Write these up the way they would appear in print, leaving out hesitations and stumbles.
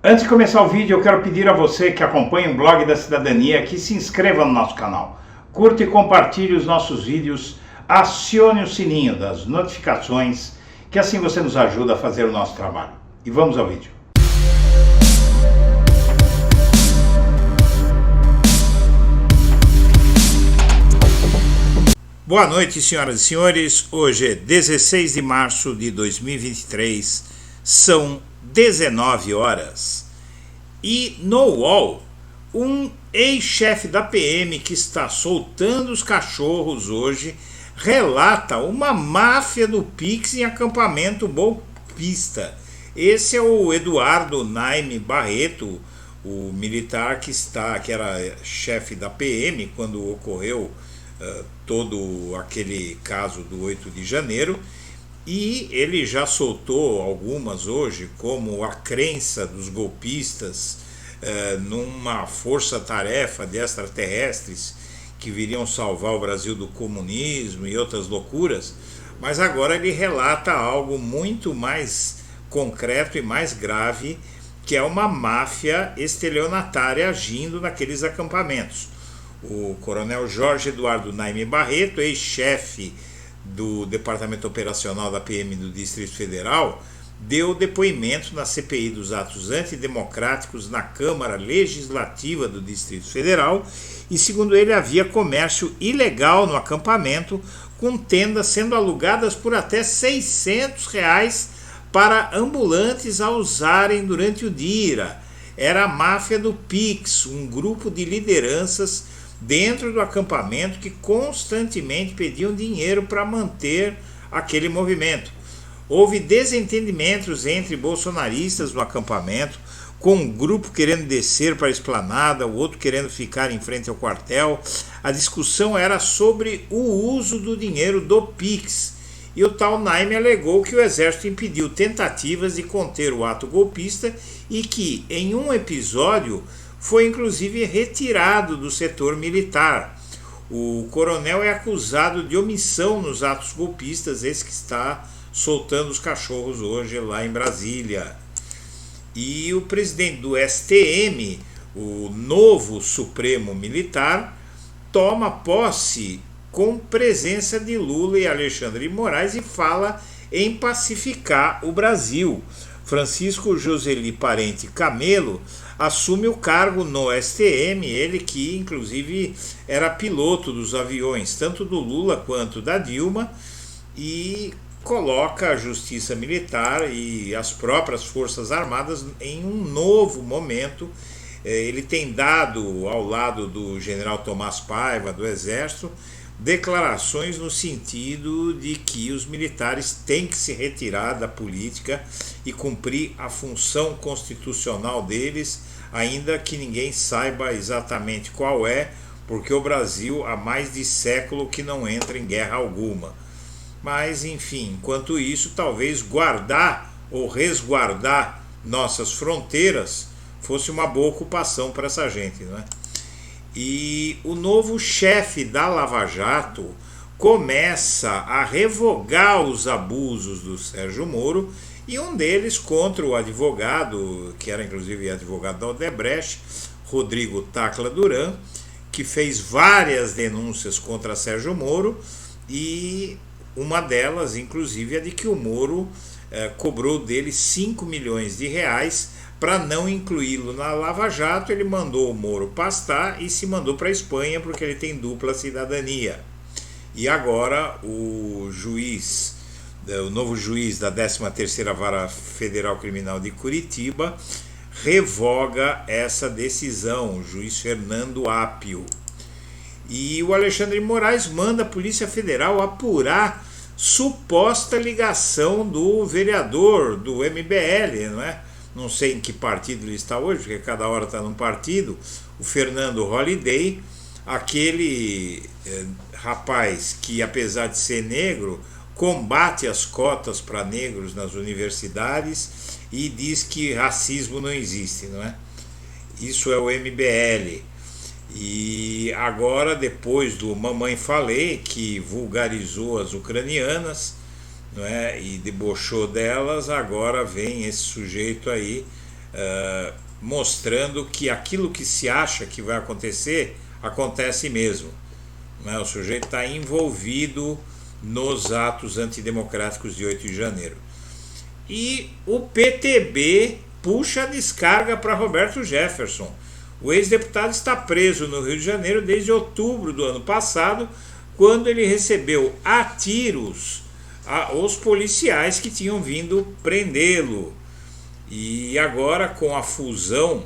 Antes de começar o vídeo, eu quero pedir a você que acompanha o Blog da Cidadania que se inscreva no nosso canal, curta e compartilhe os nossos vídeos, acione o sininho das notificações, que assim você nos ajuda a fazer o nosso trabalho. E vamos ao vídeo. Boa noite, senhoras e senhores. Hoje é 16 de março de 2023, são 19 horas. E no UOL, um ex-chefe da PM que está soltando os cachorros hoje relata uma máfia do Pix em acampamento golpista. Esse é o Eduardo Naime Barreto, o militar que era chefe da PM quando ocorreu todo aquele caso do 8 de janeiro, e ele já soltou algumas hoje, como a crença dos golpistas numa força-tarefa de extraterrestres que viriam salvar o Brasil do comunismo e outras loucuras, mas agora ele relata algo muito mais concreto e mais grave, que é uma máfia estelionatária agindo naqueles acampamentos. O coronel Jorge Eduardo Naime Barreto, ex-chefe do Departamento Operacional da PM do Distrito Federal, deu depoimento na CPI dos atos antidemocráticos na Câmara Legislativa do Distrito Federal e, segundo ele, havia comércio ilegal no acampamento, com tendas sendo alugadas por até R$600 para ambulantes a usarem durante o dia. Era a máfia do Pix, um grupo de lideranças dentro do acampamento que constantemente pediam dinheiro para manter aquele movimento. Houve desentendimentos entre bolsonaristas no acampamento, com um grupo querendo descer para a esplanada, o outro querendo ficar em frente ao quartel. A discussão era sobre o uso do dinheiro do Pix, e o tal Naime alegou que o exército impediu tentativas de conter o ato golpista e que, em um episódio, foi inclusive retirado do setor militar. O coronel é acusado de omissão nos atos golpistas, esse que está soltando os cachorros hoje lá em Brasília. E o presidente do STM, o novo Supremo Militar, toma posse com presença de Lula e Alexandre de Moraes e fala em pacificar o Brasil. Francisco Joseli Parente Camelo assume o cargo no STM, ele que inclusive era piloto dos aviões, tanto do Lula quanto da Dilma, e coloca a Justiça Militar e as próprias Forças Armadas em um novo momento. Ele tem dado, ao lado do general Tomás Paiva, do Exército, declarações no sentido de que os militares têm que se retirar da política e cumprir a função constitucional deles, ainda que ninguém saiba exatamente qual é, porque o Brasil há mais de século que não entra em guerra alguma. Mas, enfim, enquanto isso, talvez guardar ou resguardar nossas fronteiras fosse uma boa ocupação para essa gente, não é? E o novo chefe da Lava Jato começa a revogar os abusos do Sérgio Moro, e um deles contra o advogado, que era inclusive advogado da Odebrecht, Rodrigo Tacla Duran, que fez várias denúncias contra Sérgio Moro, e uma delas, inclusive, é de que o Moro cobrou dele 5 milhões de reais para não incluí-lo na Lava Jato. Ele mandou o Moro pastar e se mandou para a Espanha porque ele tem dupla cidadania. E agora o novo juiz da 13ª Vara Federal Criminal de Curitiba revoga essa decisão, o juiz Fernando Apio. E o Alexandre de Moraes manda a Polícia Federal apurar suposta ligação do vereador do MBL, não é? Não sei em que partido ele está hoje, porque cada hora está num partido, o Fernando Holliday, aquele rapaz que, apesar de ser negro, combate as cotas para negros nas universidades e diz que racismo não existe, não é? Isso é o MBL. E agora, depois do Mamãe Falei, que vulgarizou as ucranianas, não é? E debochou delas, agora vem esse sujeito aí mostrando que aquilo que se acha que vai acontecer, acontece mesmo. Né? O sujeito está envolvido nos atos antidemocráticos de 8 de janeiro. E o PTB puxa a descarga para Roberto Jefferson. O ex-deputado está preso no Rio de Janeiro desde outubro do ano passado, quando ele recebeu a tiros os policiais que tinham vindo prendê-lo. E agora, com a fusão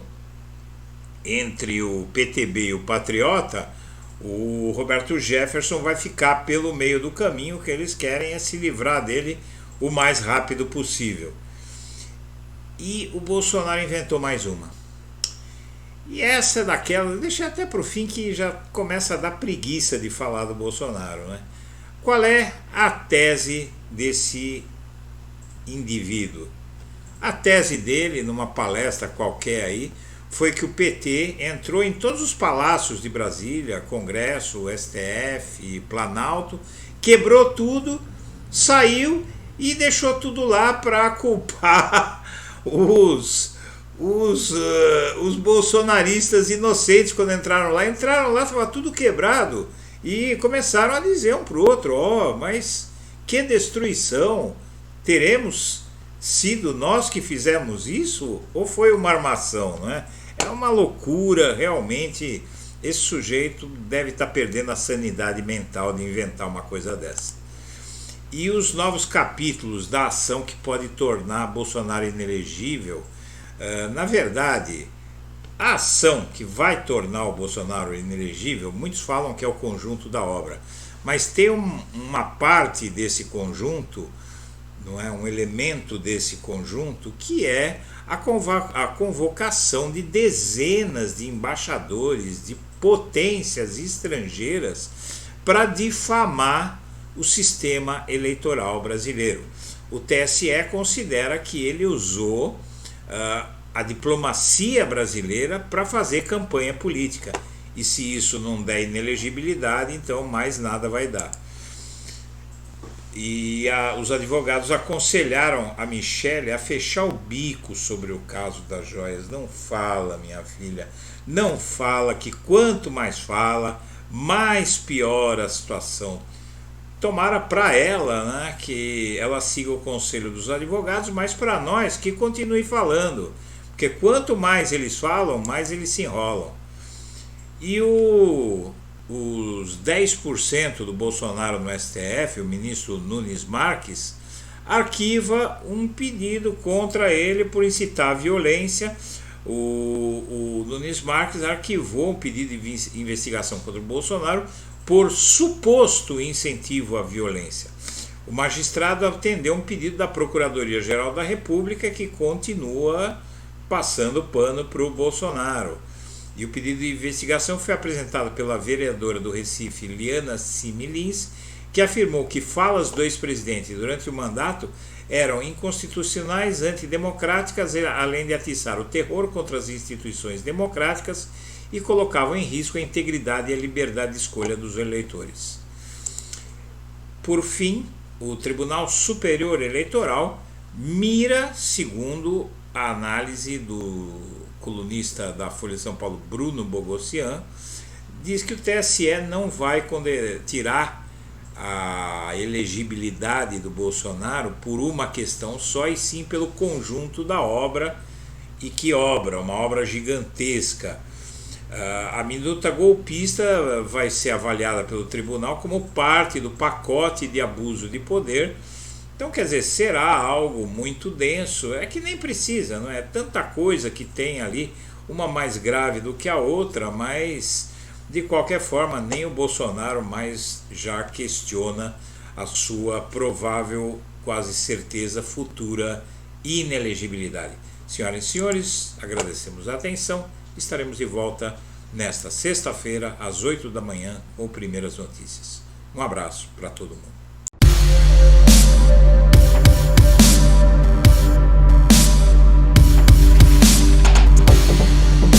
entre o PTB e o Patriota, o Roberto Jefferson vai ficar pelo meio do caminho. O que eles querem é se livrar dele o mais rápido possível. E o Bolsonaro inventou mais uma. E essa é daquela, deixa até para o fim, que já começa a dar preguiça de falar do Bolsonaro, né? Qual é a tese desse indivíduo? A tese dele, numa palestra qualquer aí, foi que o PT entrou em todos os palácios de Brasília, Congresso, STF, Planalto, quebrou tudo, saiu e deixou tudo lá para culpar os bolsonaristas inocentes. Quando entraram lá, estava tudo quebrado e começaram a dizer um para o outro: mas que destruição, teremos sido nós que fizemos isso ou foi uma armação, né? É uma loucura, realmente. Esse sujeito deve estar perdendo a sanidade mental de inventar uma coisa dessa. E os novos capítulos da ação que pode tornar Bolsonaro inelegível, na verdade, a ação que vai tornar o Bolsonaro inelegível, muitos falam que é o conjunto da obra, mas tem uma parte desse conjunto, não é, um elemento desse conjunto, que é a convocação de dezenas de embaixadores de potências estrangeiras para difamar o sistema eleitoral brasileiro. O TSE considera que ele usou a diplomacia brasileira para fazer campanha política. E se isso não der inelegibilidade, então mais nada vai dar. E os advogados aconselharam a Michelle a fechar o bico sobre o caso das joias. Não fala, minha filha, não fala, que quanto mais fala, mais piora a situação. Tomara para ela, né, que ela siga o conselho dos advogados, mas para nós que continue falando, porque quanto mais eles falam, mais eles se enrolam. E os 10% do Bolsonaro no STF, o ministro Nunes Marques, arquiva um pedido contra ele por incitar a violência. O Nunes Marques arquivou um pedido de investigação contra o Bolsonaro por suposto incentivo à violência. O magistrado atendeu um pedido da Procuradoria-Geral da República, que continua passando pano para o Bolsonaro. E o pedido de investigação foi apresentado pela vereadora do Recife, Liana Similins, que afirmou que falas do ex-presidente durante o mandato eram inconstitucionais, antidemocráticas, além de atiçar o terror contra as instituições democráticas, e colocavam em risco a integridade e a liberdade de escolha dos eleitores. Por fim, o Tribunal Superior Eleitoral mira, segundo a análise do colunista da Folha de São Paulo, Bruno Bogossian, diz que o TSE não vai tirar a elegibilidade do Bolsonaro por uma questão só, e sim pelo conjunto da obra. E que obra? Uma obra gigantesca. A minuta golpista vai ser avaliada pelo tribunal como parte do pacote de abuso de poder. Então, quer dizer, será algo muito denso. É que nem precisa, não é? Tanta coisa que tem ali, uma mais grave do que a outra, mas de qualquer forma nem o Bolsonaro mais já questiona a sua provável, quase certeza, futura inelegibilidade. Senhoras e senhores, agradecemos a atenção. Estaremos de volta nesta sexta-feira, às 8 da manhã, com Primeiras Notícias. Um abraço para todo mundo.